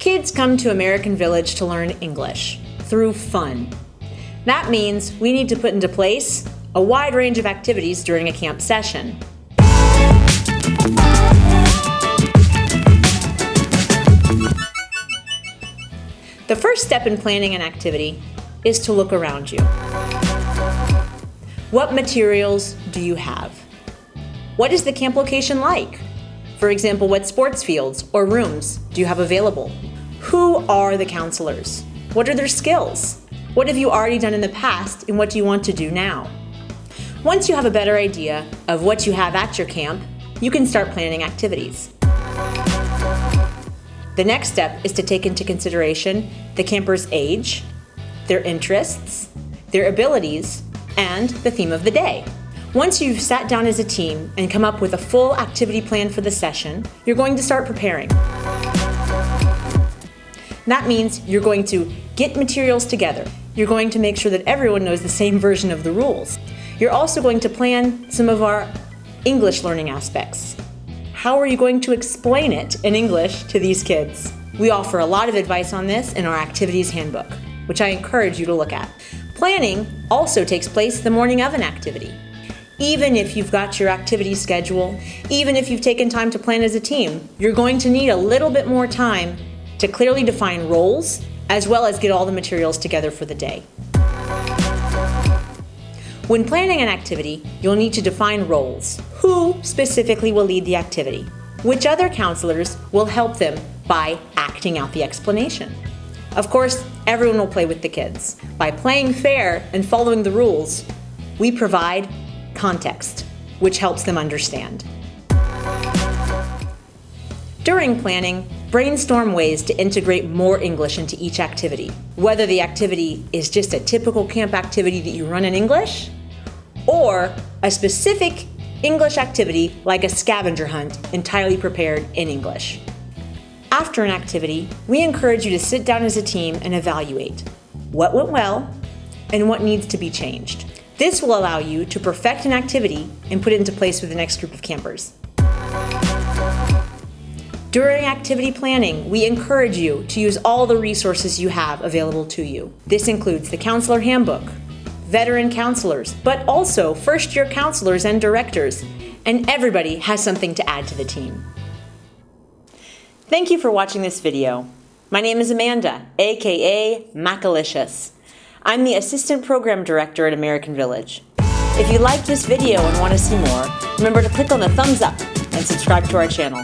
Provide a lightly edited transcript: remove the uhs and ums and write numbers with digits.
Kids come to American Village to learn English through fun. That means we need to put into place a wide range of activities during a camp session. The first step in planning an activity is to look around you. What materials do you have? What is the camp location like? For example, what sports fields or rooms do you have available? Who are the counselors? What are their skills? What have you already done in the past and what do you want to do now? Once you have a better idea of what you have at your camp, you can start planning activities. The next step is to take into consideration the camper's age, their interests, their abilities, and the theme of the day. Once you've sat down as a team and come up with a full activity plan for the session, you're going to start preparing. That means you're going to get materials together. You're going to make sure that everyone knows the same version of the rules. You're also going to plan some of our English learning aspects. How are you going to explain it in English to these kids? We offer a lot of advice on this in our Activities Handbook, which I encourage you to look at. Planning also takes place the morning of an activity. Even if you've got your activity schedule, even if you've taken time to plan as a team, you're going to need a little bit more time to clearly define roles, as well as get all the materials together for the day. When planning an activity, you'll need to define roles. Who specifically will lead the activity? Which other counselors will help them by acting out the explanation? Of course, everyone will play with the kids. By playing fair and following the rules, we provide context, which helps them understand. During planning, brainstorm ways to integrate more English into each activity. Whether the activity is just a typical camp activity that you run in English, or a specific English activity like a scavenger hunt entirely prepared in English. After an activity, we encourage you to sit down as a team and evaluate what went well and what needs to be changed. This will allow you to perfect an activity and put it into place with the next group of campers. During activity planning, we encourage you to use all the resources you have available to you. This includes the Counselor Handbook, veteran counselors, but also first-year counselors and directors, and everybody has something to add to the team. Thank you for watching this video. My name is Amanda, aka Macalicious. I'm the Assistant Program Director at American Village. If you liked this video and want to see more, remember to click on the thumbs up and subscribe to our channel.